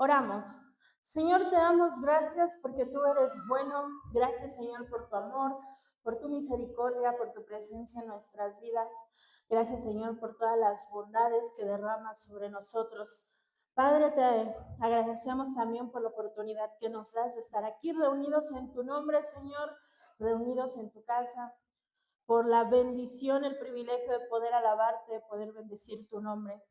Oramos. Señor, te damos gracias porque tú eres bueno. Gracias, Señor, por tu amor, por tu misericordia, por tu presencia en nuestras vidas. Gracias, Señor, por todas las bondades que derramas sobre nosotros. Padre, te agradecemos también por la oportunidad que nos das de estar aquí reunidos en tu nombre, Señor, reunidos en tu casa, por la bendición, el privilegio de poder alabarte, de poder bendecir tu nombre.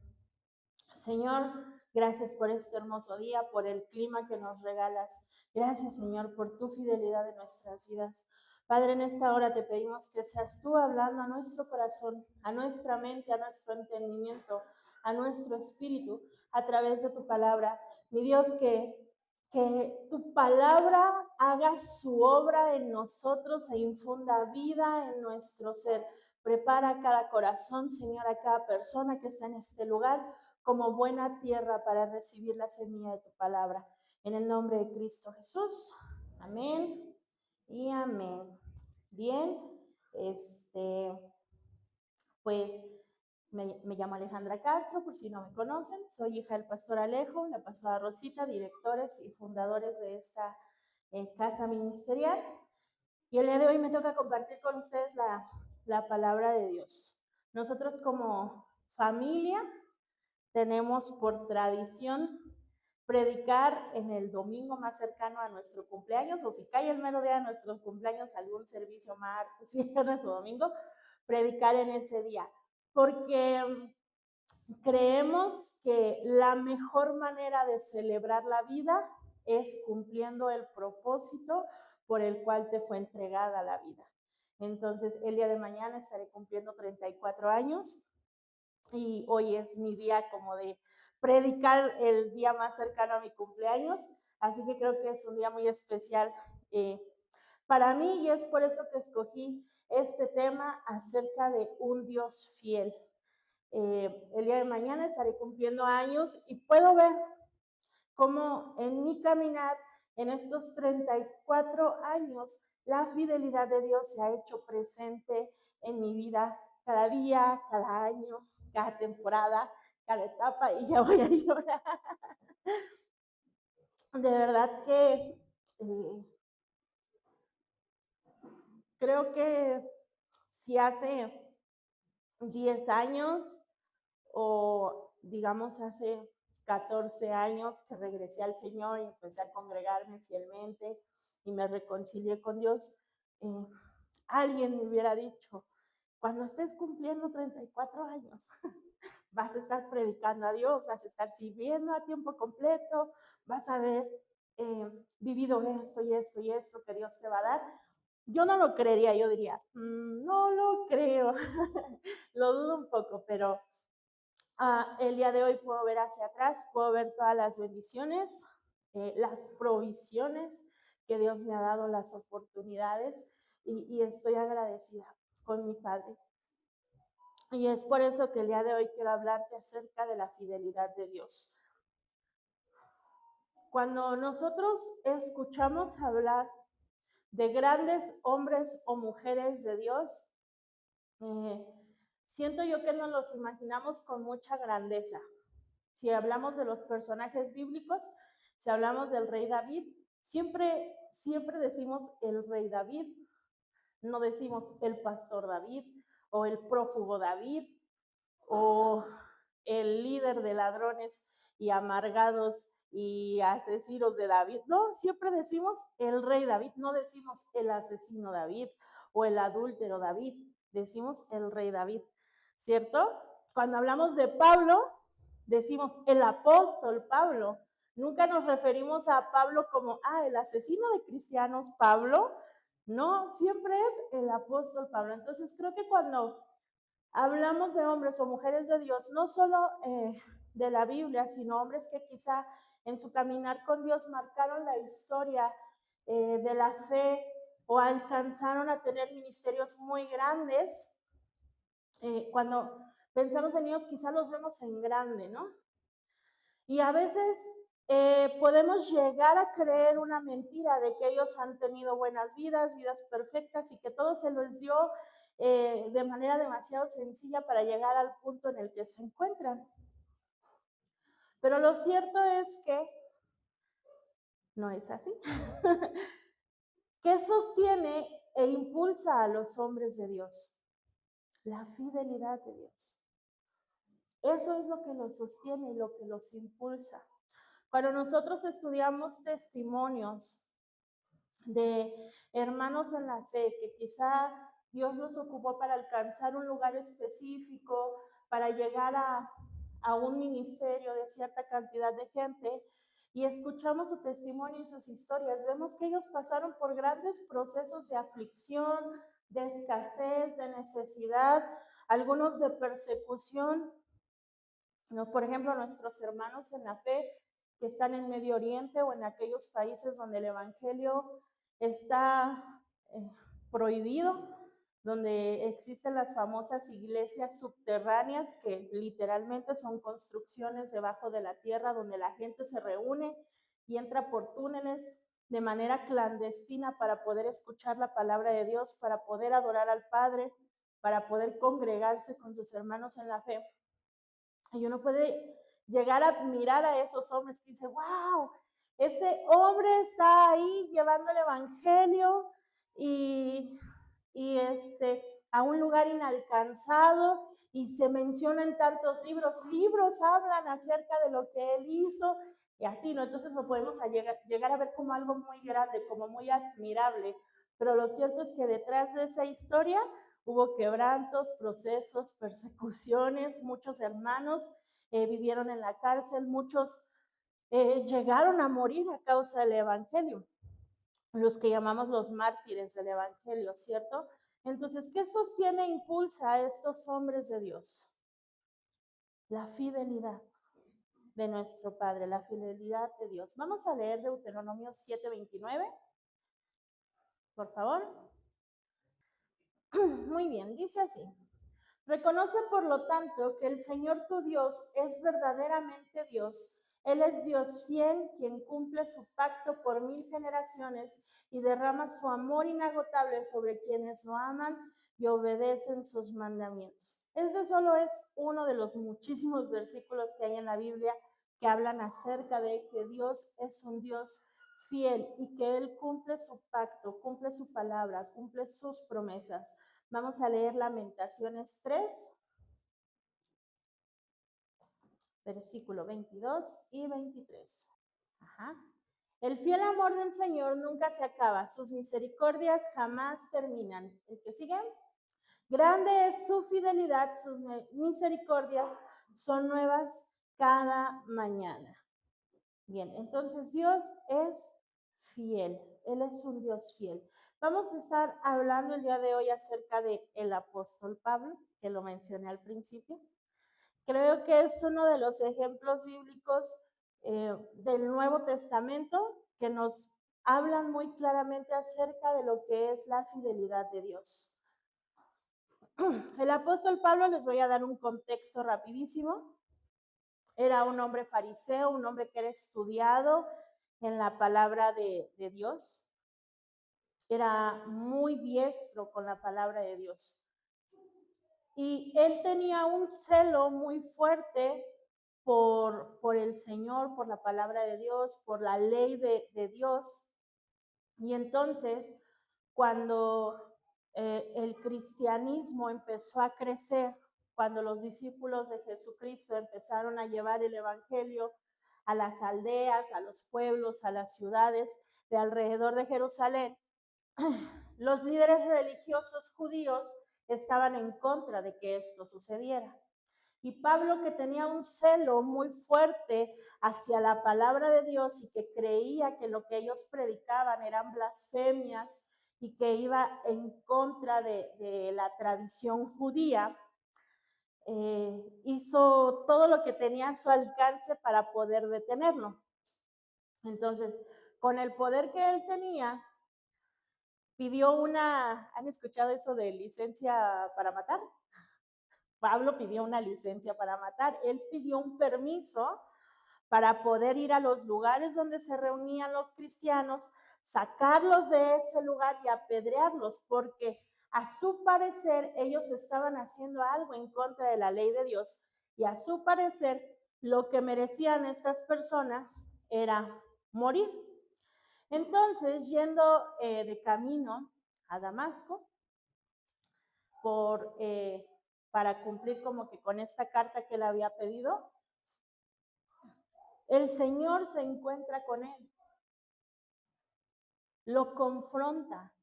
Señor, gracias por este hermoso día, por el clima que nos regalas. Gracias, Señor, por tu fidelidad en nuestras vidas. Padre, en esta hora te pedimos que seas tú hablando a nuestro corazón, a nuestra mente, a nuestro entendimiento, a nuestro espíritu, a través de tu palabra. Mi Dios, que tu palabra haga su obra en nosotros e infunda vida en nuestro ser. Prepara cada corazón, Señor, a cada persona que está en este lugar como buena tierra para recibir la semilla de tu palabra. En el nombre de Cristo Jesús. Amén y amén. Bien, pues me llamo Alejandra Castro, por si no me conocen. Soy hija del pastor Alejo, la pastora Rosita, directores y fundadores de esta casa ministerial. Y el día de hoy me toca compartir con ustedes la palabra de Dios. Nosotros como familia tenemos por tradición predicar en el domingo más cercano a nuestro cumpleaños, o si cae el mero día de nuestro cumpleaños, algún servicio martes, viernes o domingo, predicar en ese día, porque creemos que la mejor manera de celebrar la vida es cumpliendo el propósito por el cual te fue entregada la vida. Entonces, el día de mañana estaré cumpliendo 34 años y hoy es mi día como de predicar el día más cercano a mi cumpleaños, así que creo que es un día muy especial para mí y es por eso que escogí este tema acerca de un Dios fiel. El día de mañana estaré cumpliendo años y puedo ver cómo en mi caminar en estos 34 años la fidelidad de Dios se ha hecho presente en mi vida cada día, cada año, cada temporada, cada etapa, y ya voy a llorar. De verdad que creo que si hace 10 años o digamos hace 14 años que regresé al Señor y empecé a congregarme fielmente y me reconcilié con Dios, alguien me hubiera dicho, cuando estés cumpliendo 34 años, vas a estar predicando a Dios, vas a estar sirviendo a tiempo completo, vas a haber vivido esto y esto y esto que Dios te va a dar. Yo no lo creería, yo diría, no lo creo, lo dudo un poco, pero el día de hoy puedo ver hacia atrás, puedo ver todas las bendiciones, las provisiones que Dios me ha dado, las oportunidades, y estoy agradecida con mi Padre. Y es por eso que el día de hoy quiero hablarte acerca de la fidelidad de Dios. Cuando nosotros escuchamos hablar de grandes hombres o mujeres de Dios, siento yo que nos los imaginamos con mucha grandeza. Si hablamos de los personajes bíblicos, si hablamos del rey David, siempre decimos el rey David, no decimos el pastor David o el prófugo David o el líder de ladrones y amargados y asesinos de David. No, siempre decimos el rey David, no decimos el asesino David o el adúltero David, decimos el rey David, ¿cierto? Cuando hablamos de Pablo, decimos el apóstol Pablo. Nunca nos referimos a Pablo como, el asesino de cristianos Pablo. No, siempre es el apóstol Pablo. Entonces creo que cuando hablamos de hombres o mujeres de Dios, no solo de la Biblia, sino hombres que quizá en su caminar con Dios marcaron la historia de la fe o alcanzaron a tener ministerios muy grandes. Cuando pensamos en ellos, quizá los vemos en grande, ¿no? Y a veces podemos llegar a creer una mentira de que ellos han tenido buenas vidas, vidas perfectas y que todo se les dio de manera demasiado sencilla para llegar al punto en el que se encuentran. Pero lo cierto es que No es así. ¿Qué sostiene e impulsa a los hombres de Dios? La fidelidad de Dios. Eso es lo que los sostiene y lo que los impulsa. Cuando nosotros estudiamos testimonios de hermanos en la fe, que quizá Dios los ocupó para alcanzar un lugar específico, para llegar a un ministerio de cierta cantidad de gente, y escuchamos su testimonio y sus historias, vemos que ellos pasaron por grandes procesos de aflicción, de escasez, de necesidad, algunos de persecución. ¿No? Por ejemplo, nuestros hermanos en la fe que están en Medio Oriente o en aquellos países donde el Evangelio está eh, prohibido, donde existen las famosas iglesias subterráneas que literalmente son construcciones debajo de la tierra donde la gente se reúne y entra por túneles de manera clandestina para poder escuchar la palabra de Dios, para poder adorar al Padre, para poder congregarse con sus hermanos en la fe. Y uno puede llegar a admirar a esos hombres que dice, wow, ese hombre está ahí llevando el evangelio y, a un lugar inalcanzado y se mencionan tantos libros. Libros hablan acerca de lo que él hizo y así, ¿no? Entonces lo podemos llegar a ver como algo muy grande, como muy admirable. Pero lo cierto es que detrás de esa historia hubo quebrantos, procesos, persecuciones, muchos hermanos vivieron en la cárcel, muchos llegaron a morir a causa del evangelio, los que llamamos los mártires del evangelio, ¿cierto? Entonces, ¿qué sostiene e impulsa a estos hombres de Dios? La fidelidad de nuestro Padre, la fidelidad de Dios. Vamos a leer Deuteronomio 7:29, por favor. Muy bien, dice así. Reconoce, por lo tanto, que el Señor tu Dios es verdaderamente Dios. Él es Dios fiel, quien cumple su pacto por 1000 generaciones y derrama su amor inagotable sobre quienes lo aman y obedecen sus mandamientos. Este solo es uno de los muchísimos versículos que hay en la Biblia que hablan acerca de que Dios es un Dios fiel y que Él cumple su pacto, cumple su palabra, cumple sus promesas. Vamos a leer Lamentaciones 3, versículo 22 y 23. Ajá. El fiel amor del Señor nunca se acaba, sus misericordias jamás terminan. ¿El que sigue? Grande es su fidelidad, sus misericordias son nuevas cada mañana. Bien, entonces Dios es fiel, Él es un Dios fiel. Vamos a estar hablando el día de hoy acerca del apóstol Pablo, que lo mencioné al principio. Creo que es uno de los ejemplos bíblicos del Nuevo Testamento que nos hablan muy claramente acerca de lo que es la fidelidad de Dios. El apóstol Pablo, les voy a dar un contexto rapidísimo. Era un hombre fariseo, un hombre que era estudiado en la palabra de Dios. Era muy diestro con la palabra de Dios. Y él tenía un celo muy fuerte por el Señor, por la palabra de Dios, por la ley de Dios. Y entonces, cuando el cristianismo empezó a crecer, cuando los discípulos de Jesucristo empezaron a llevar el evangelio a las aldeas, a los pueblos, a las ciudades de alrededor de Jerusalén, los líderes religiosos judíos estaban en contra de que esto sucediera. Y Pablo, que tenía un celo muy fuerte hacia la palabra de Dios y que creía que lo que ellos predicaban eran blasfemias y que iba en contra de la tradición judía, hizo todo lo que tenía a su alcance para poder detenerlo. Entonces, con el poder que él tenía, pidió una, ¿han escuchado eso de licencia para matar? Pablo pidió una licencia para matar. Él pidió un permiso para poder ir a los lugares donde se reunían los cristianos, sacarlos de ese lugar y apedrearlos, porque a su parecer ellos estaban haciendo algo en contra de la ley de Dios y a su parecer lo que merecían estas personas era morir. Entonces, yendo de camino a Damasco, para cumplir como que con esta carta que él había pedido, el Señor se encuentra con él, lo confronta.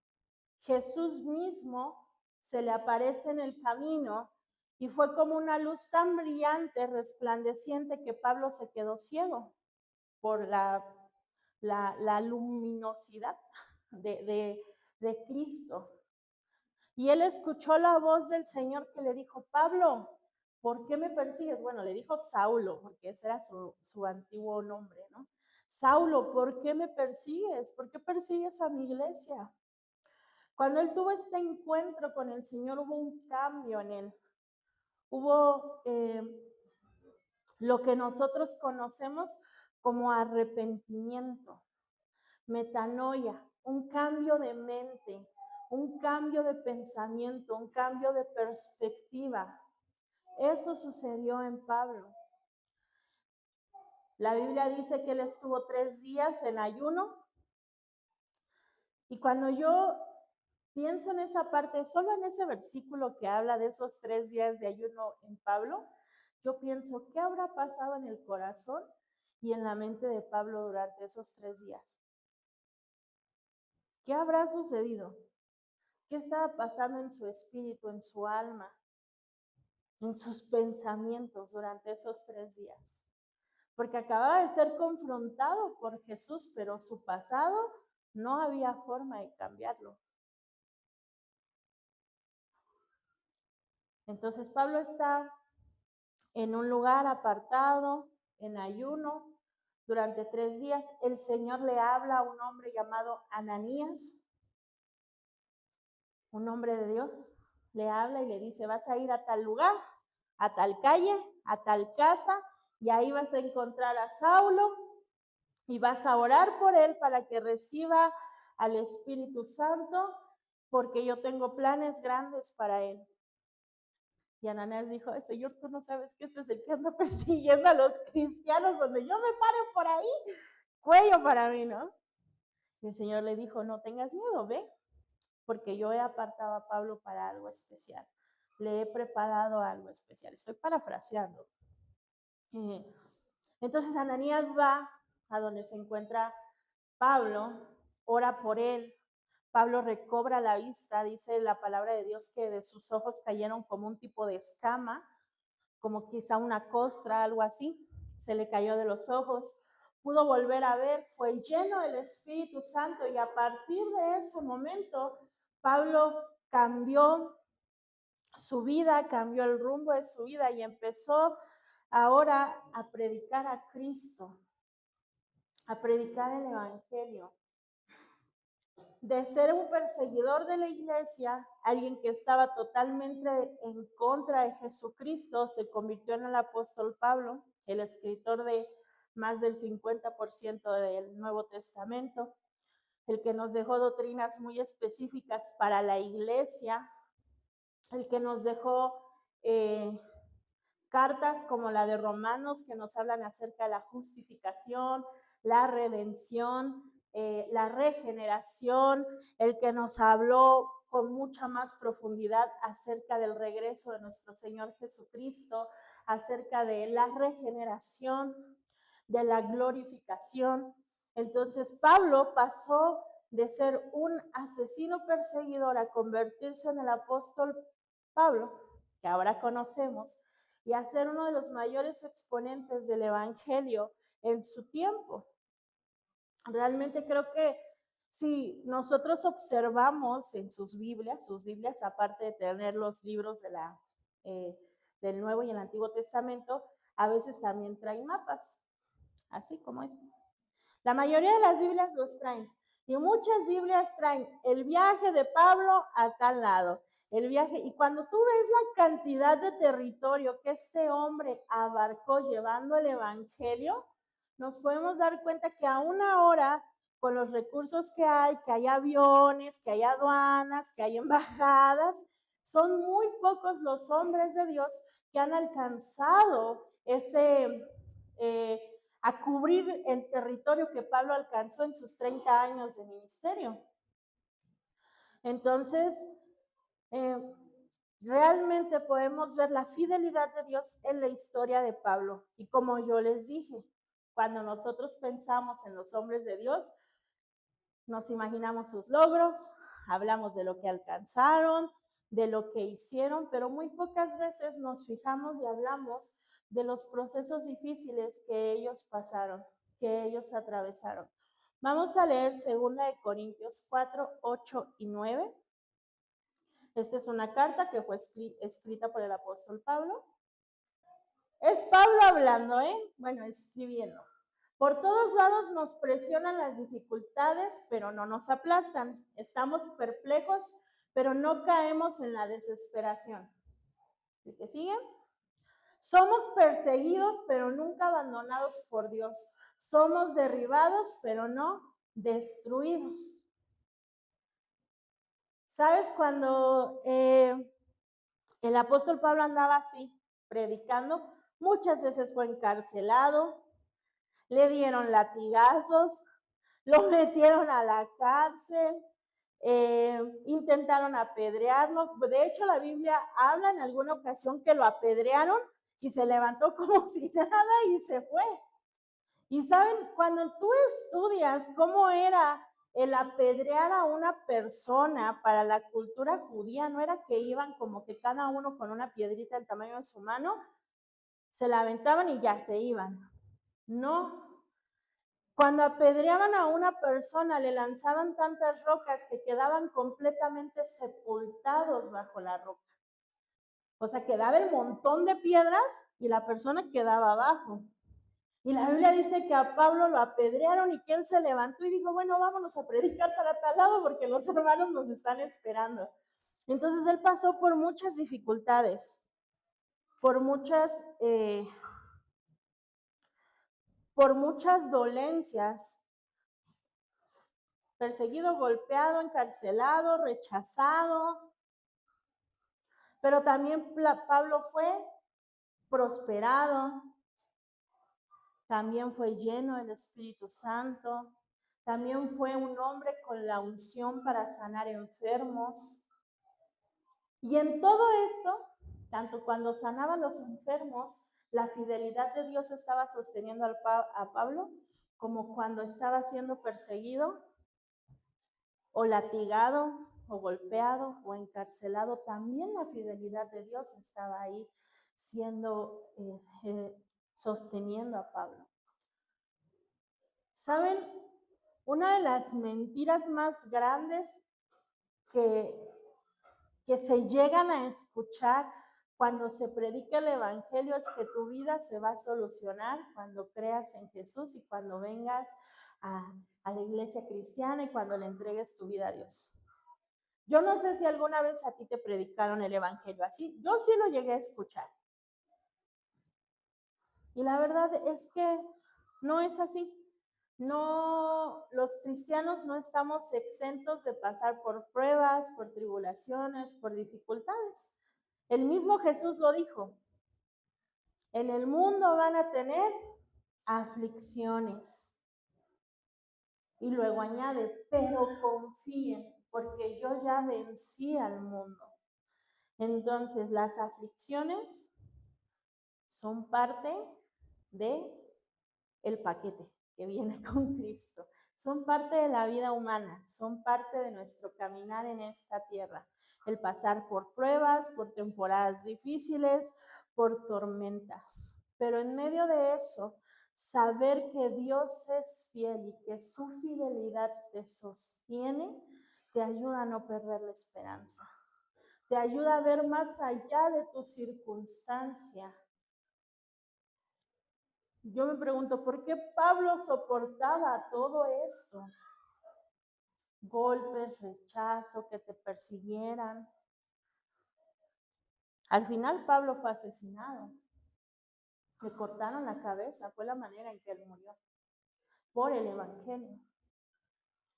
Jesús mismo se le aparece en el camino y fue como una luz tan brillante, resplandeciente, que Pablo se quedó ciego por la luminosidad de Cristo. Y él escuchó la voz del Señor que le dijo: Pablo, ¿por qué me persigues? Bueno, le dijo Saulo, porque ese era su antiguo nombre, ¿no? Saulo, ¿por qué me persigues? ¿Por qué persigues a mi iglesia? Cuando él tuvo este encuentro con el Señor, hubo un cambio en él. Hubo lo que nosotros conocemos como arrepentimiento, metanoia, un cambio de mente, un cambio de pensamiento, un cambio de perspectiva. Eso sucedió en Pablo. La Biblia dice que él estuvo 3 días en ayuno. Y cuando yo pienso en esa parte, solo en ese versículo que habla de esos 3 días de ayuno en Pablo, yo pienso, ¿qué habrá pasado en el corazón y en la mente de Pablo durante esos 3 días? ¿Qué habrá sucedido? ¿Qué estaba pasando en su espíritu, en su alma, en sus pensamientos durante esos 3 días? Porque acababa de ser confrontado por Jesús, pero su pasado no había forma de cambiarlo. Entonces Pablo está en un lugar apartado, en ayuno, durante 3 días. El Señor le habla a un hombre llamado Ananías, un hombre de Dios. Le habla y le dice: vas a ir a tal lugar, a tal calle, a tal casa, y ahí vas a encontrar a Saulo y vas a orar por él para que reciba al Espíritu Santo, porque yo tengo planes grandes para él. Y Ananías dijo: Señor, tú no sabes que este es el que anda persiguiendo a los cristianos, donde yo me pare por ahí, cuello para mí, ¿no? Y el Señor le dijo: no tengas miedo, ve, porque yo he apartado a Pablo para algo especial. Le he preparado algo especial. Estoy parafraseando. Entonces Ananías va a donde se encuentra Pablo, ora por él. Pablo recobra la vista, dice la palabra de Dios que de sus ojos cayeron como un tipo de escama, como quizá una costra, algo así, se le cayó de los ojos, pudo volver a ver, fue lleno del Espíritu Santo, y a partir de ese momento Pablo cambió su vida, cambió el rumbo de su vida y empezó ahora a predicar a Cristo, a predicar el Evangelio. De ser un perseguidor de la iglesia, alguien que estaba totalmente en contra de Jesucristo, se convirtió en el apóstol Pablo, el escritor de más del 50% del Nuevo Testamento, el que nos dejó doctrinas muy específicas para la iglesia, el que nos dejó cartas como la de Romanos, que nos hablan acerca de la justificación, la redención, la regeneración, el que nos habló con mucha más profundidad acerca del regreso de nuestro Señor Jesucristo, acerca de la regeneración, de la glorificación. Entonces Pablo pasó de ser un asesino perseguidor a convertirse en el apóstol Pablo, que ahora conocemos, y a ser uno de los mayores exponentes del Evangelio en su tiempo. Realmente creo que si nosotros observamos en sus Biblias, aparte de tener los libros del Nuevo y el Antiguo Testamento, a veces también traen mapas, así como este. La mayoría de las Biblias los traen, y muchas Biblias traen el viaje de Pablo a tal lado, el viaje, y cuando tú ves la cantidad de territorio que este hombre abarcó llevando el Evangelio, nos podemos dar cuenta que aún ahora, con los recursos que hay aviones, que hay aduanas, que hay embajadas, son muy pocos los hombres de Dios que han alcanzado a cubrir el territorio que Pablo alcanzó en sus 30 años de ministerio. Entonces, realmente podemos ver la fidelidad de Dios en la historia de Pablo. Y como yo les dije, cuando nosotros pensamos en los hombres de Dios, nos imaginamos sus logros, hablamos de lo que alcanzaron, de lo que hicieron, pero muy pocas veces nos fijamos y hablamos de los procesos difíciles que ellos pasaron, que ellos atravesaron. Vamos a leer 2 Corintios 4, 8 y 9. Esta es una carta que fue escrita por el apóstol Pablo. Es Pablo hablando, bueno, escribiendo. Por todos lados nos presionan las dificultades, pero no nos aplastan. Estamos perplejos, pero no caemos en la desesperación. ¿Sí que siguen? Somos perseguidos, pero nunca abandonados por Dios. Somos derribados, pero no destruidos. ¿Sabes? Cuando el apóstol Pablo andaba así, predicando, muchas veces fue encarcelado, le dieron latigazos, lo metieron a la cárcel, intentaron apedrearlo. De hecho, la Biblia habla en alguna ocasión que lo apedrearon y se levantó como si nada y se fue. Y saben, cuando tú estudias cómo era el apedrear a una persona para la cultura judía, no era que iban como que cada uno con una piedrita del tamaño de su mano, se la aventaban y ya se iban. No. Cuando apedreaban a una persona, le lanzaban tantas rocas que quedaban completamente sepultados bajo la roca. O sea, quedaba el montón de piedras y la persona quedaba abajo. Y la Biblia dice que a Pablo lo apedrearon y que él se levantó y dijo, bueno, vámonos a predicar para tal lado porque los hermanos nos están esperando. Entonces él pasó por muchas dificultades, por muchas dolencias, perseguido, golpeado, encarcelado, rechazado. Pero también Pablo fue prosperado, también fue lleno del Espíritu Santo, también fue un hombre con la unción para sanar enfermos. Y en todo esto, tanto cuando sanaban los enfermos, la fidelidad de Dios estaba sosteniendo a Pablo, como cuando estaba siendo perseguido o latigado o golpeado o encarcelado, también la fidelidad de Dios estaba ahí siendo, sosteniendo a Pablo. ¿Saben? Una de las mentiras más grandes que se llegan a escuchar cuando se predica el evangelio es que tu vida se va a solucionar cuando creas en Jesús y cuando vengas a la iglesia cristiana y cuando le entregues tu vida a Dios. Yo no sé si alguna vez a ti te predicaron el evangelio así. Yo sí lo llegué a escuchar. Y la verdad es que no es así. No, los cristianos no estamos exentos de pasar por pruebas, por tribulaciones, por dificultades. El mismo Jesús lo dijo. En el mundo van a tener aflicciones. Y luego añade, pero confíen, porque yo ya vencí al mundo. Entonces, las aflicciones son parte de el paquete que viene con Cristo. Son parte de la vida humana, son parte de nuestro caminar en esta tierra. El pasar por pruebas, por temporadas difíciles, por tormentas. Pero en medio de eso, saber que Dios es fiel y que su fidelidad te sostiene, te ayuda a no perder la esperanza. Te ayuda a ver más allá de tu circunstancia. Yo me pregunto, ¿por qué Pablo soportaba todo esto? Golpes, rechazo, que te persiguieran. Al final Pablo fue asesinado. Le cortaron la cabeza, fue la manera en que él murió. Por el evangelio.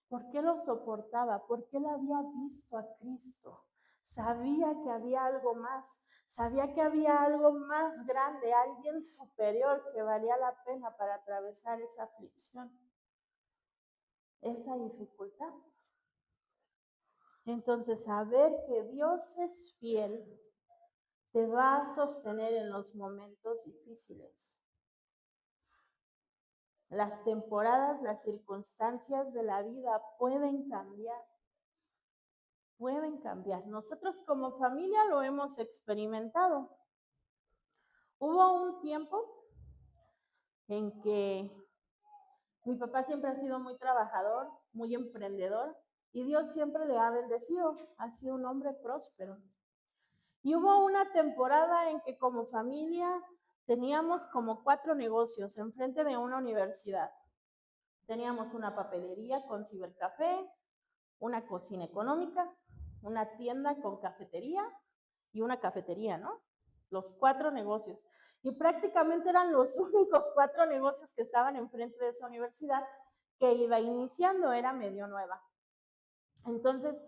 ¿Por qué lo soportaba? Porque él había visto a Cristo. Sabía que había algo más. Sabía que había algo más grande, alguien superior que valía la pena para atravesar esa aflicción, esa dificultad. Entonces, saber que Dios es fiel te va a sostener en los momentos difíciles. Las temporadas, las circunstancias de la vida pueden cambiar. Pueden cambiar. Nosotros como familia lo hemos experimentado. Hubo un tiempo en que mi papá siempre ha sido muy trabajador, muy emprendedor, y Dios siempre le ha bendecido. Ha sido un hombre próspero. Y hubo una temporada en que como familia teníamos como 4 negocios enfrente de una universidad. Teníamos una papelería con cibercafé, una cocina económica, una tienda con cafetería y una cafetería, ¿no? Los 4 negocios. Y prácticamente eran los únicos 4 negocios que estaban enfrente de esa universidad que iba iniciando, era medio nueva. Entonces,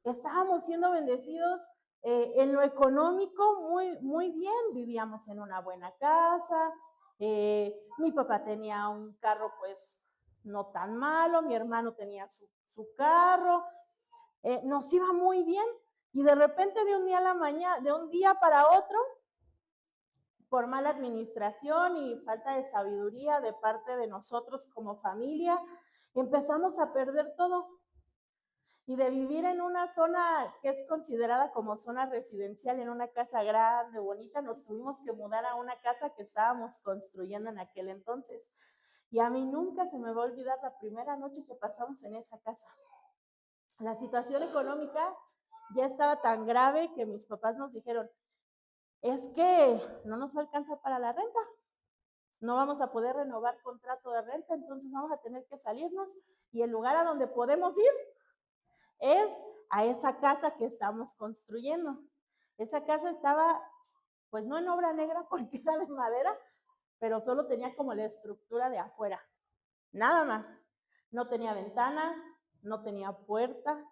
estábamos siendo bendecidos en lo económico muy bien. Vivíamos en una buena casa, mi papá tenía un carro pues no tan malo, mi hermano tenía su carro, nos iba muy bien. Y de repente de un día para otro, por mala administración y falta de sabiduría de parte de nosotros como familia, empezamos a perder todo. Y de vivir en una zona que es considerada como zona residencial, en una casa grande, bonita, nos tuvimos que mudar a una casa que estábamos construyendo en aquel entonces. Y a mí nunca se me va a olvidar la primera noche que pasamos en esa casa. La situación económica ya estaba tan grave que mis papás nos dijeron, es que no nos va a alcanzar para la renta, no vamos a poder renovar contrato de renta, entonces vamos a tener que salirnos y el lugar a donde podemos ir es a esa casa que estamos construyendo. Esa casa estaba, pues no en obra negra porque era de madera, pero solo tenía como la estructura de afuera, nada más. No tenía ventanas, no tenía puerta,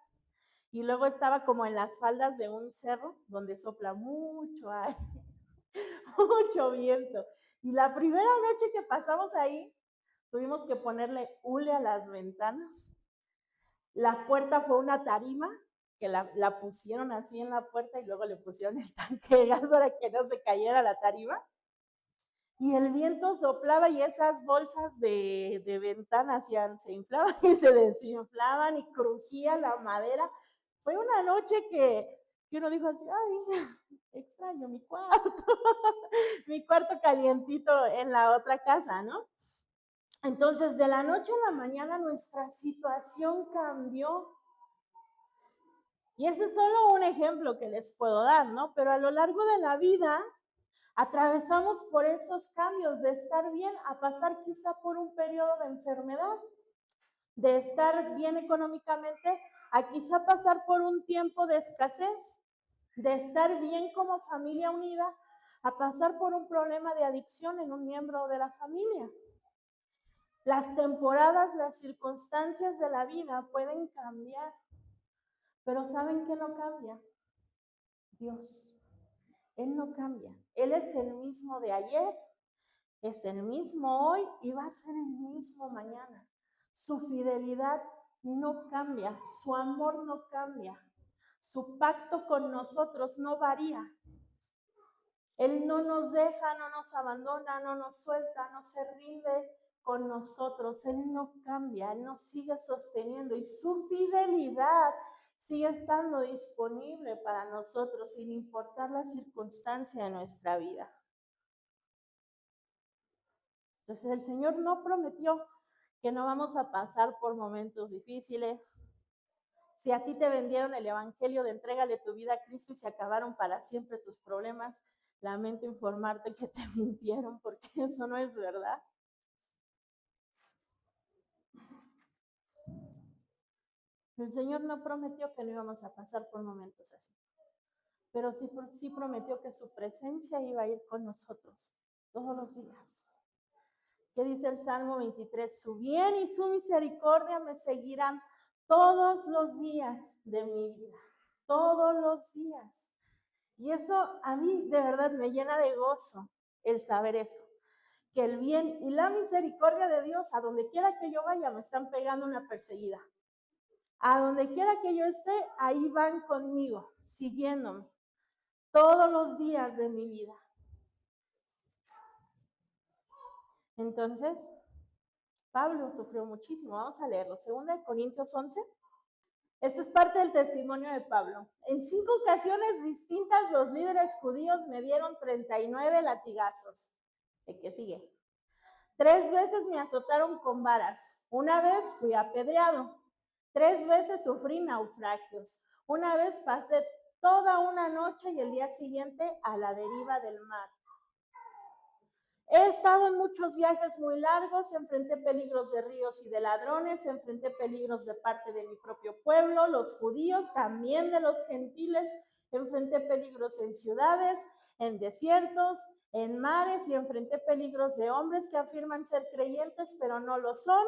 y luego estaba como en las faldas de un cerro donde sopla mucho aire, mucho viento. Y la primera noche que pasamos ahí, tuvimos que ponerle hule a las ventanas. La puerta fue una tarima que la pusieron así en la puerta y luego le pusieron el tanque de gas para que no se cayera la tarima. Y el viento soplaba y esas bolsas de ventana se inflaban y se desinflaban y crujía la madera. Fue una noche que uno dijo así, ay, extraño mi cuarto, mi cuarto calientito en la otra casa, ¿no? Entonces, de la noche a la mañana nuestra situación cambió. Y ese es solo un ejemplo que les puedo dar, ¿no? Pero a lo largo de la vida atravesamos por esos cambios de estar bien a pasar quizá por un periodo de enfermedad, de estar bien económicamente a quizá pasar por un tiempo de escasez, de estar bien como familia unida a pasar por un problema de adicción en un miembro de la familia. Las temporadas, las circunstancias de la vida pueden cambiar, pero ¿saben qué no cambia? Dios. Él no cambia. Él es el mismo de ayer, es el mismo hoy y va a ser el mismo mañana. Su fidelidad no cambia, su amor no cambia, su pacto con nosotros no varía. Él no nos deja, no nos abandona, no nos suelta, no se rinde con nosotros. Él no cambia, Él nos sigue sosteniendo y su fidelidad sigue estando disponible para nosotros sin importar la circunstancia de nuestra vida. Entonces el Señor no prometió que no vamos a pasar por momentos difíciles. Si a ti te vendieron el evangelio de entrégale tu vida a Cristo y se acabaron para siempre tus problemas, lamento informarte que te mintieron porque eso no es verdad. El Señor no prometió que no íbamos a pasar por momentos así, pero sí prometió que su presencia iba a ir con nosotros todos los días. ¿Qué dice el Salmo 23? Su bien y su misericordia me seguirán todos los días de mi vida, todos los días. Y eso a mí de verdad me llena de gozo el saber eso, que el bien y la misericordia de Dios, a donde quiera que yo vaya, me están pegando una perseguida. A donde quiera que yo esté, ahí van conmigo, siguiéndome todos los días de mi vida. Entonces, Pablo sufrió muchísimo. Vamos a leerlo. 2 Corintios 11. Esta es parte del testimonio de Pablo. En 5 ocasiones distintas, los líderes judíos me dieron 39 latigazos. ¿El que sigue? 3 veces me azotaron con varas. Una vez fui apedreado. 3 veces sufrí naufragios. Una vez pasé toda una noche y el día siguiente a la deriva del mar. He estado en muchos viajes muy largos, enfrenté peligros de ríos y de ladrones, enfrenté peligros de parte de mi propio pueblo, los judíos, también de los gentiles, enfrenté peligros en ciudades, en desiertos, en mares y enfrenté peligros de hombres que afirman ser creyentes pero no lo son.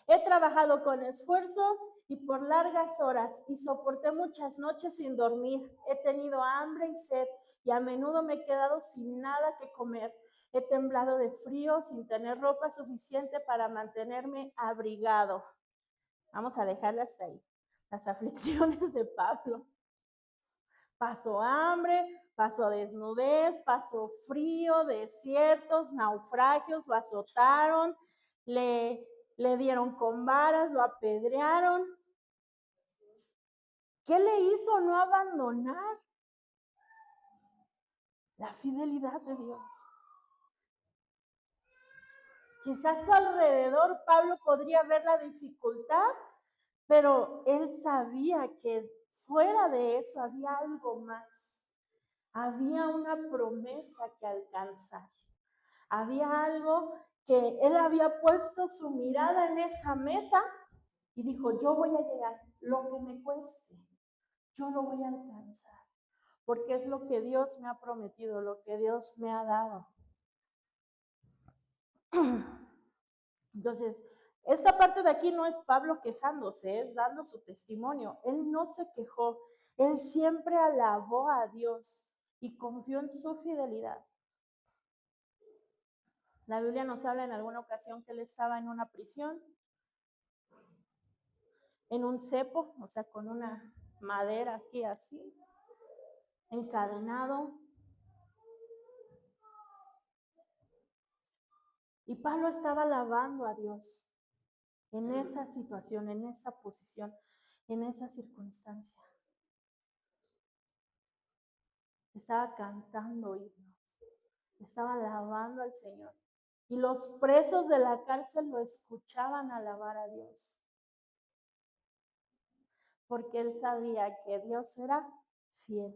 He trabajado con esfuerzo y por largas horas y soporté muchas noches sin dormir. He tenido hambre y sed y a menudo me he quedado sin nada que comer. He temblado de frío sin tener ropa suficiente para mantenerme abrigado. Vamos a dejarla hasta ahí. Las aflicciones de Pablo. Pasó hambre, pasó desnudez, pasó frío, desiertos, naufragios, lo azotaron, le dieron con varas, lo apedrearon. ¿Qué le hizo no abandonar? La fidelidad de Dios. Quizás alrededor Pablo podría ver la dificultad, pero él sabía que fuera de eso había algo más. Había una promesa que alcanzar. Había algo que él había puesto su mirada en esa meta y dijo, yo voy a llegar, lo que me cueste, yo lo voy a alcanzar, porque es lo que Dios me ha prometido, lo que Dios me ha dado. Entonces, esta parte de aquí no es Pablo quejándose, es dando su testimonio. Él no se quejó, él siempre alabó a Dios y confió en su fidelidad. La Biblia nos habla en alguna ocasión que él estaba en una prisión, en un cepo, o sea, con una madera aquí así, encadenado. Y Pablo estaba alabando a Dios en esa situación, en esa posición, en esa circunstancia. Estaba cantando himnos, estaba alabando al Señor. Y los presos de la cárcel lo escuchaban alabar a Dios. Porque él sabía que Dios era fiel.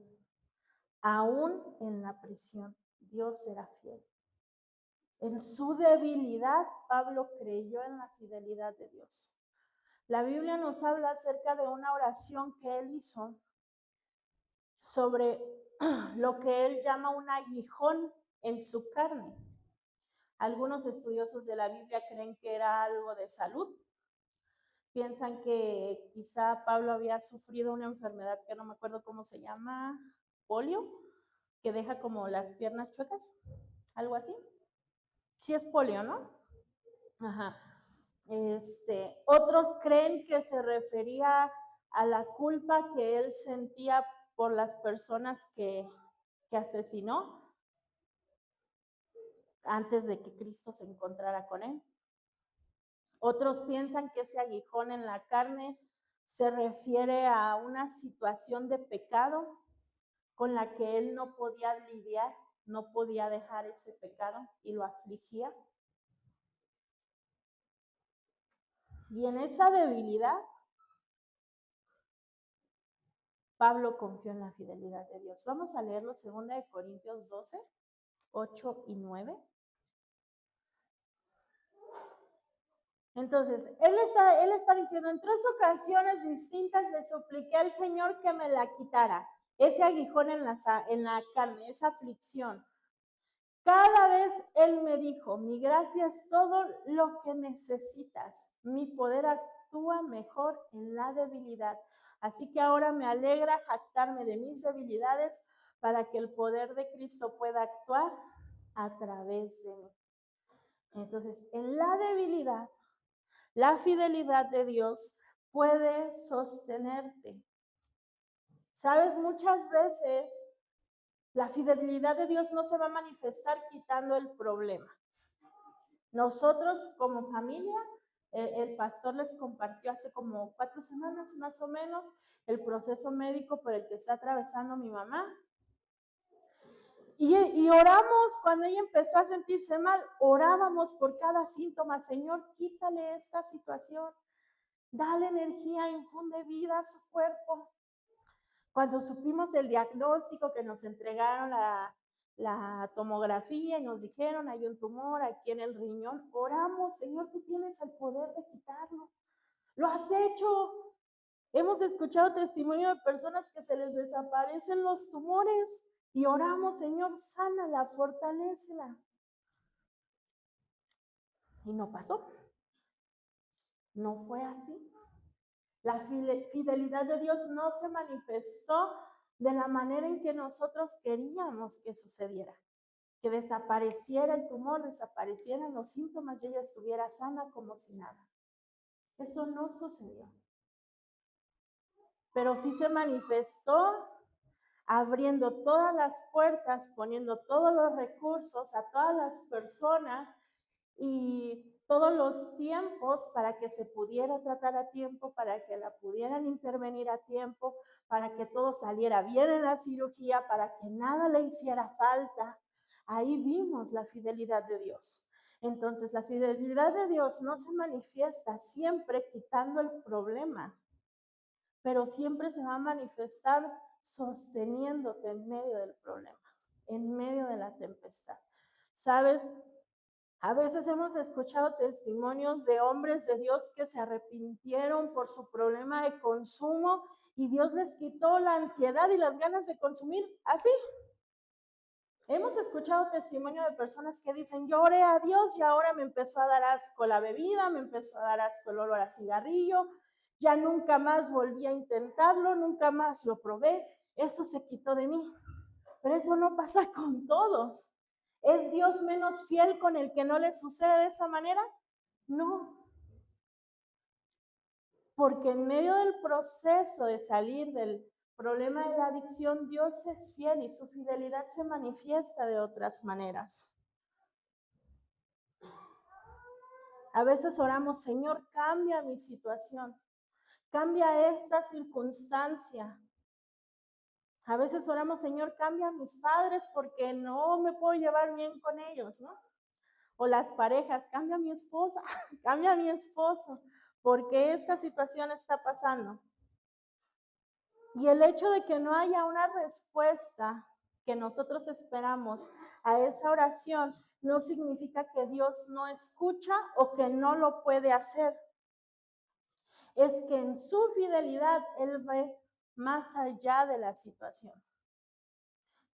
Aún en la prisión, Dios era fiel. En su debilidad, Pablo creyó en la fidelidad de Dios. La Biblia nos habla acerca de una oración que él hizo sobre lo que él llama un aguijón en su carne. Algunos estudiosos de la Biblia creen que era algo de salud. Piensan que quizá Pablo había sufrido una enfermedad que no me acuerdo cómo se llama, polio, que deja como las piernas chuecas, algo así. Sí es polio, ¿no? Ajá. Otros creen que se refería a la culpa que él sentía por las personas que asesinó antes de que Cristo se encontrara con él. Otros piensan que ese aguijón en la carne se refiere a una situación de pecado con la que él no podía lidiar, no podía dejar ese pecado y lo afligía. Y en esa debilidad, Pablo confió en la fidelidad de Dios. Vamos a leerlo, 2 Corintios 12, 8 y 9. Entonces, él está diciendo, en 3 ocasiones distintas le supliqué al Señor que me la quitara, ese aguijón en la carne, esa aflicción. Cada vez Él me dijo, mi gracia es todo lo que necesitas, mi poder actúa mejor en la debilidad. Así que ahora me alegra jactarme de mis debilidades para que el poder de Cristo pueda actuar a través de mí. Entonces, en la debilidad, la fidelidad de Dios puede sostenerte. Sabes, muchas veces la fidelidad de Dios no se va a manifestar quitando el problema. Nosotros como familia, el pastor les compartió hace como 4 semanas más o menos el proceso médico por el que está atravesando mi mamá. Y oramos cuando ella empezó a sentirse mal, orábamos por cada síntoma. Señor, quítale esta situación, dale energía, infunde vida a su cuerpo. Cuando supimos el diagnóstico que nos entregaron la tomografía y nos dijeron hay un tumor aquí en el riñón, oramos, Señor, tú tienes el poder de quitarlo. Lo has hecho. Hemos escuchado testimonio de personas que se les desaparecen los tumores y oramos, Señor, sánala, fortalécela. Y no pasó. No fue así. La fidelidad de Dios no se manifestó de la manera en que nosotros queríamos que sucediera. Que desapareciera el tumor, desaparecieran los síntomas y ella estuviera sana como si nada. Eso no sucedió. Pero sí se manifestó abriendo todas las puertas, poniendo todos los recursos a todas las personas y todos los tiempos para que se pudiera tratar a tiempo, para que la pudieran intervenir a tiempo, para que todo saliera bien en la cirugía, para que nada le hiciera falta. Ahí vimos la fidelidad de Dios. Entonces, la fidelidad de Dios no se manifiesta siempre quitando el problema, pero siempre se va a manifestar sosteniéndote en medio del problema, en medio de la tempestad. ¿Sabes? A veces hemos escuchado testimonios de hombres de Dios que se arrepintieron por su problema de consumo y Dios les quitó la ansiedad y las ganas de consumir así. Hemos escuchado testimonio de personas que dicen, yo oré a Dios y ahora me empezó a dar asco la bebida, me empezó a dar asco el olor a cigarrillo, ya nunca más volví a intentarlo, nunca más lo probé, eso se quitó de mí. Pero eso no pasa con todos. ¿Es Dios menos fiel con el que no le sucede de esa manera? No. Porque en medio del proceso de salir del problema de la adicción, Dios es fiel y su fidelidad se manifiesta de otras maneras. A veces oramos, Señor, cambia mi situación, cambia esta circunstancia. A veces oramos, Señor, cambia a mis padres porque no me puedo llevar bien con ellos, ¿no? O las parejas, cambia a mi esposa, cambia a mi esposo, porque esta situación está pasando. Y el hecho de que no haya una respuesta que nosotros esperamos a esa oración no significa que Dios no escucha o que no lo puede hacer. Es que en su fidelidad Él ve más allá de la situación.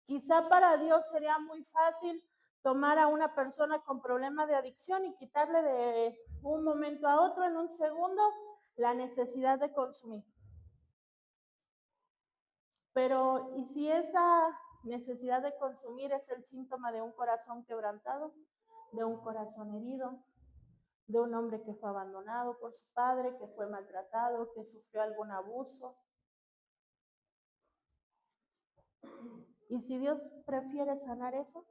Quizá para Dios sería muy fácil tomar a una persona con problemas de adicción y quitarle de un momento a otro, en un segundo, la necesidad de consumir. Pero, ¿y si esa necesidad de consumir es el síntoma de un corazón quebrantado, de un corazón herido, de un hombre que fue abandonado por su padre, que fue maltratado, que sufrió algún abuso? ¿Y si Dios prefiere sanar eso?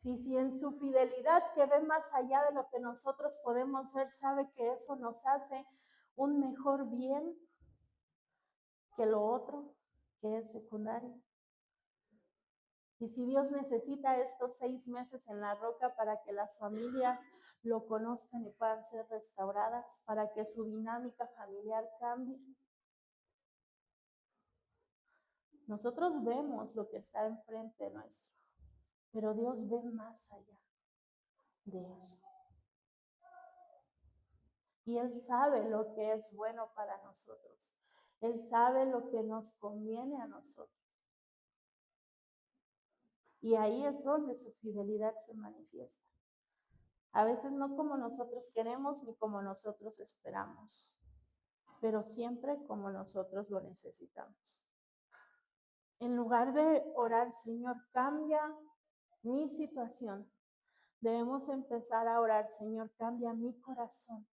Si en su fidelidad, que ve más allá de lo que nosotros podemos ver, sabe que eso nos hace un mejor bien que lo otro, que es secundario. Y si Dios necesita estos 6 meses en la roca para que las familias lo conozcan y puedan ser restauradas, para que su dinámica familiar cambie. Nosotros vemos lo que está enfrente nuestro, pero Dios ve más allá de eso. Y Él sabe lo que es bueno para nosotros. Él sabe lo que nos conviene a nosotros. Y ahí es donde su fidelidad se manifiesta. A veces no como nosotros queremos ni como nosotros esperamos, pero siempre como nosotros lo necesitamos. En lugar de orar, Señor, cambia mi situación, debemos empezar a orar, Señor, cambia mi corazón,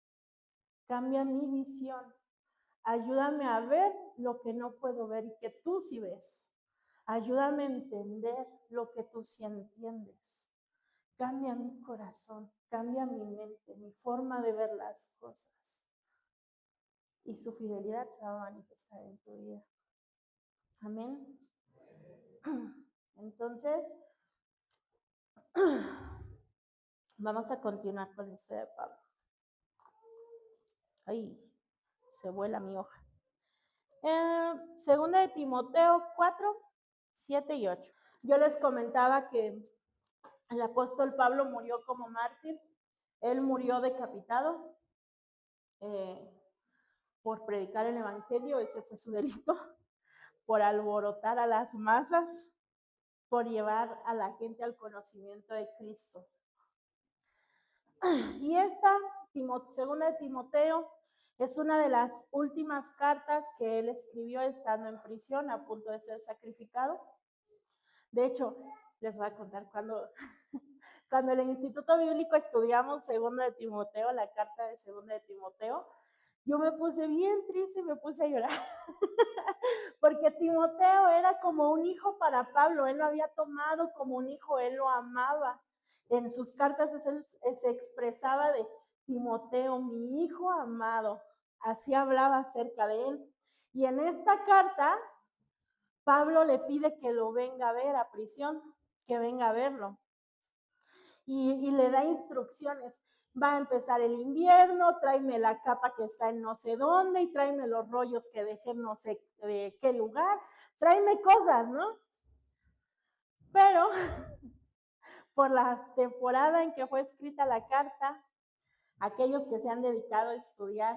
cambia mi visión, ayúdame a ver lo que no puedo ver y que tú sí ves. Ayúdame a entender lo que tú sí entiendes. Cambia mi corazón, cambia mi mente, mi forma de ver las cosas. Y su fidelidad se va a manifestar en tu vida. Amén. Entonces, vamos a continuar con la historia de Pablo. Ay, se vuela mi hoja. Segunda de Timoteo 4, 7 y 8. Yo les comentaba que el apóstol Pablo murió como mártir. Él murió decapitado por predicar el evangelio, ese fue su delito, por alborotar a las masas, por llevar a la gente al conocimiento de Cristo. Y esta, segunda de Timoteo, es una de las últimas cartas que él escribió estando en prisión, a punto de ser sacrificado. De hecho, les voy a contar cuando en el Instituto Bíblico estudiamos segunda de Timoteo, la carta de segunda de Timoteo, yo me puse bien triste y me puse a llorar. Porque Timoteo era como un hijo para Pablo, él lo había tomado como un hijo, él lo amaba. En sus cartas se expresaba de Timoteo, mi hijo amado, así hablaba acerca de él. Y en esta carta, Pablo le pide que lo venga a ver a prisión, que venga a verlo. Y le da instrucciones. Va a empezar el invierno, tráeme la capa que está en no sé dónde y tráeme los rollos que dejé en no sé de qué lugar, tráeme cosas, ¿no? Pero por la temporada en que fue escrita la carta, aquellos que se han dedicado a estudiar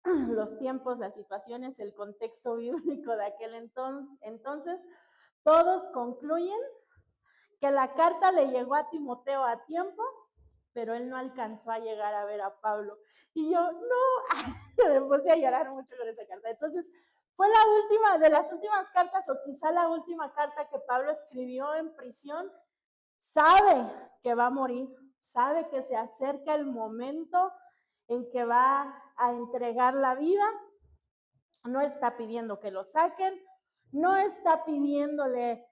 los tiempos, las situaciones, el contexto bíblico de aquel entonces, todos concluyen que la carta le llegó a Timoteo a tiempo, pero él no alcanzó a llegar a ver a Pablo. Y yo, no, me puse a llorar mucho con esa carta. Entonces, fue la última, de las últimas cartas, o quizá la última carta que Pablo escribió en prisión. Sabe que va a morir, sabe que se acerca el momento en que va a entregar la vida. No está pidiendo que lo saquen, no está pidiéndole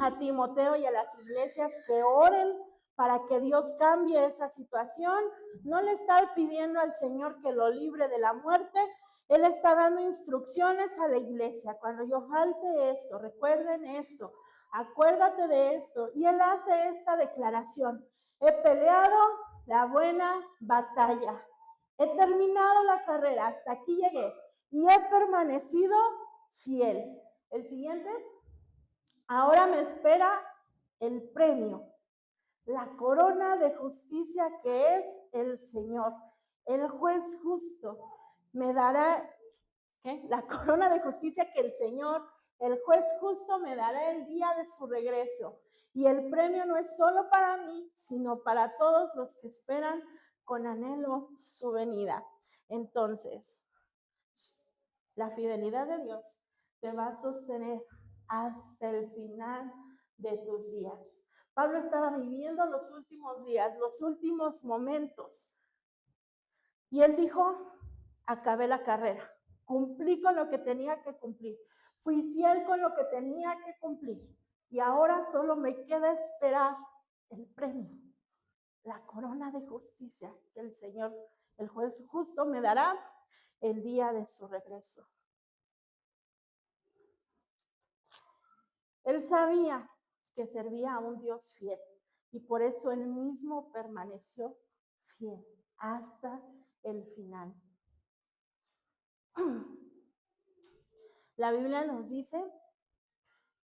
a Timoteo y a las iglesias que oren para que Dios cambie esa situación, no le está pidiendo al Señor que lo libre de la muerte, Él está dando instrucciones a la iglesia. Cuando yo falte esto, recuerden esto, acuérdate de esto. Y Él hace esta declaración: he peleado la buena batalla, he terminado la carrera, hasta aquí llegué y he permanecido fiel. El siguiente. Ahora me espera el premio, la corona de justicia que es el Señor. El juez justo me dará, ¿qué? La corona de justicia que el Señor, el juez justo me dará el día de su regreso. Y el premio no es solo para mí, sino para todos los que esperan con anhelo su venida. Entonces, la fidelidad de Dios te va a sostener hasta el final de tus días. Pablo estaba viviendo los últimos días, los últimos momentos. Y él dijo, acabé la carrera, cumplí con lo que tenía que cumplir, fui fiel con lo que tenía que cumplir. Y ahora solo me queda esperar el premio, la corona de justicia que el Señor, el juez justo, me dará el día de su regreso. Él sabía que servía a un Dios fiel y por eso él mismo permaneció fiel hasta el final. La Biblia nos dice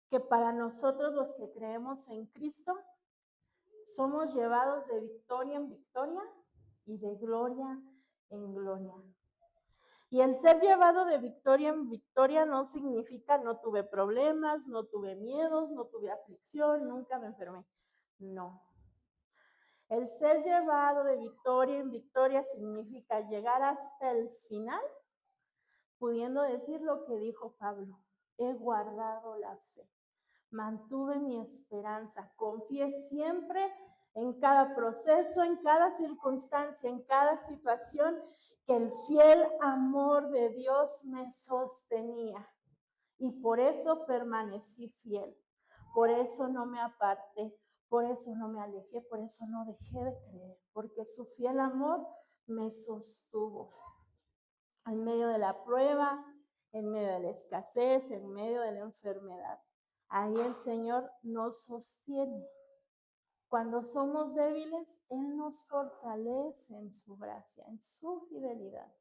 que para nosotros los que creemos en Cristo, somos llevados de victoria en victoria y de gloria en gloria. Y el ser llevado de victoria en victoria no significa no tuve problemas, no tuve miedos, no tuve aflicción, nunca me enfermé. No. El ser llevado de victoria en victoria significa llegar hasta el final, pudiendo decir lo que dijo Pablo: he guardado la fe, mantuve mi esperanza, confié siempre en cada proceso, en cada circunstancia, en cada situación, que el fiel amor de Dios me sostenía. Y por eso permanecí fiel, por eso no me aparté, por eso no me alejé, por eso no dejé de creer, porque su fiel amor me sostuvo. En medio de la prueba, en medio de la escasez, en medio de la enfermedad, ahí el Señor nos sostiene. Cuando somos débiles, Él nos fortalece en su gracia, en su fidelidad.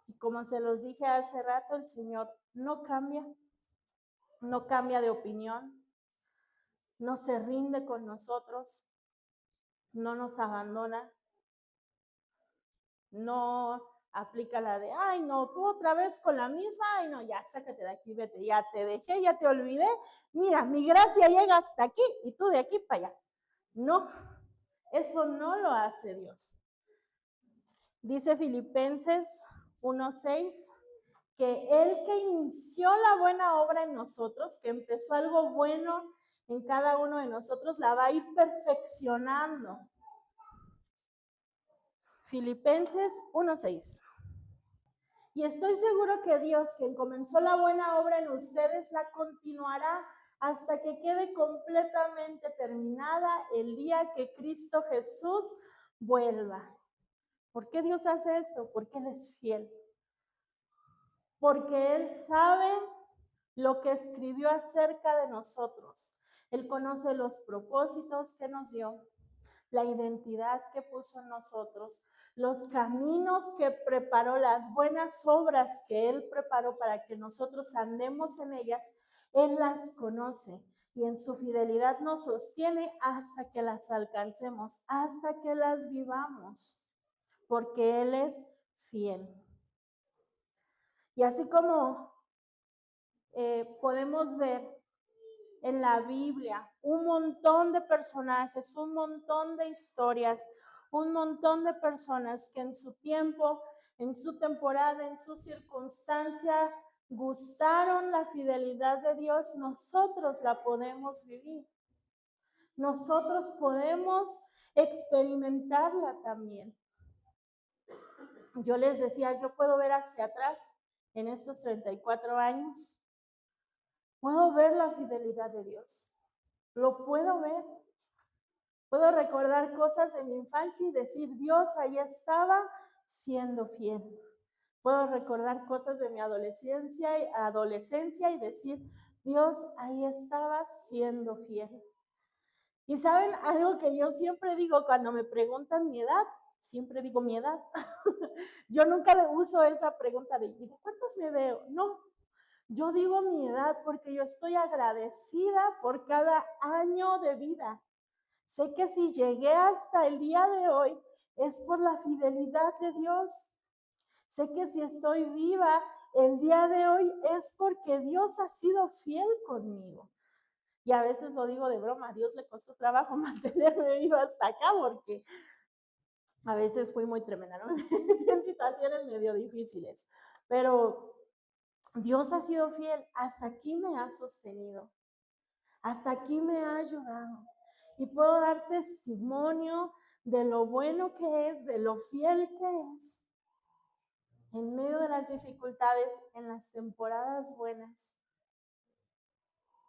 Y como se los dije hace rato, el Señor no cambia de opinión, no se rinde con nosotros, no nos abandona, no aplica la de, ay, no, tú otra vez con la misma, ay, no, ya, sácate de aquí, vete, ya te dejé, ya te olvidé, mira, mi gracia llega hasta aquí y tú de aquí para allá. No, eso no lo hace Dios. Dice Filipenses 1:6, que Él que inició la buena obra en nosotros, que empezó algo bueno en cada uno de nosotros, la va a ir perfeccionando. Filipenses 1:6. Y estoy seguro que Dios, quien comenzó la buena obra en ustedes, la continuará hasta que quede completamente terminada el día que Cristo Jesús vuelva. ¿Por qué Dios hace esto? Porque Él es fiel. Porque Él sabe lo que escribió acerca de nosotros. Él conoce los propósitos que nos dio, la identidad que puso en nosotros, los caminos que preparó, las buenas obras que Él preparó para que nosotros andemos en ellas. Él las conoce y en su fidelidad nos sostiene hasta que las alcancemos, hasta que las vivamos, porque Él es fiel. Y así como podemos ver en la Biblia un montón de personajes, un montón de historias, un montón de personas que en su tiempo, en su temporada, en su circunstancia, gustaron la fidelidad de Dios, nosotros la podemos vivir. Nosotros podemos experimentarla también. Yo les decía, yo puedo ver hacia atrás en estos 34 años, puedo ver la fidelidad de Dios. Lo puedo ver. Puedo recordar cosas de mi infancia y decir, Dios ahí estaba siendo fiel. Puedo recordar cosas de mi adolescencia y decir, Dios ahí estaba siendo fiel. Y saben algo que yo siempre digo cuando me preguntan mi edad, siempre digo mi edad. Yo nunca uso esa pregunta de ¿cuántos me veo? No, yo digo mi edad porque yo estoy agradecida por cada año de vida. Sé que si llegué hasta el día de hoy es por la fidelidad de Dios. Sé que si estoy viva el día de hoy es porque Dios ha sido fiel conmigo. Y a veces lo digo de broma, a Dios le costó trabajo mantenerme viva hasta acá porque a veces fui muy tremenda, ¿no? En situaciones medio difíciles. Pero Dios ha sido fiel, hasta aquí me ha sostenido, hasta aquí me ha ayudado. Y puedo dar testimonio de lo bueno que es, de lo fiel que es. En medio de las dificultades, en las temporadas buenas,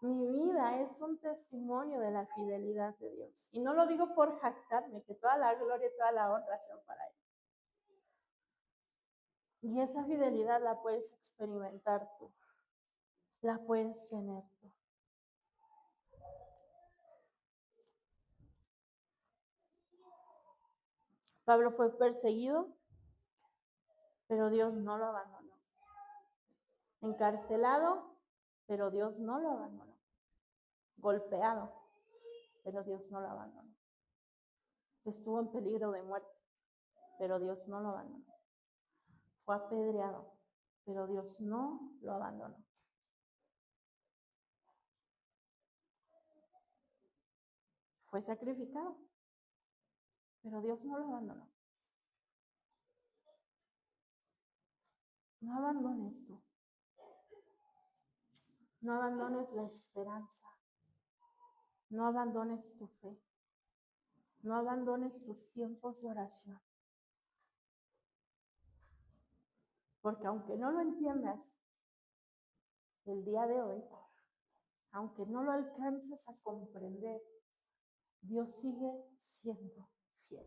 mi vida es un testimonio de la fidelidad de Dios. Y no lo digo por jactarme, que toda la gloria y toda la honra sean para Él. Y esa fidelidad la puedes experimentar tú, la puedes tener tú. Pablo fue perseguido, pero Dios no lo abandonó. Encarcelado, pero Dios no lo abandonó. Golpeado, pero Dios no lo abandonó. Estuvo en peligro de muerte, pero Dios no lo abandonó. Fue apedreado, pero Dios no lo abandonó. fue sacrificado, pero Dios no lo abandonó. No abandones tú. No abandones la esperanza. No abandones tu fe. No abandones tus tiempos de oración. Porque aunque no lo entiendas el día de hoy, aunque no lo alcances a comprender, Dios sigue siendo fiel.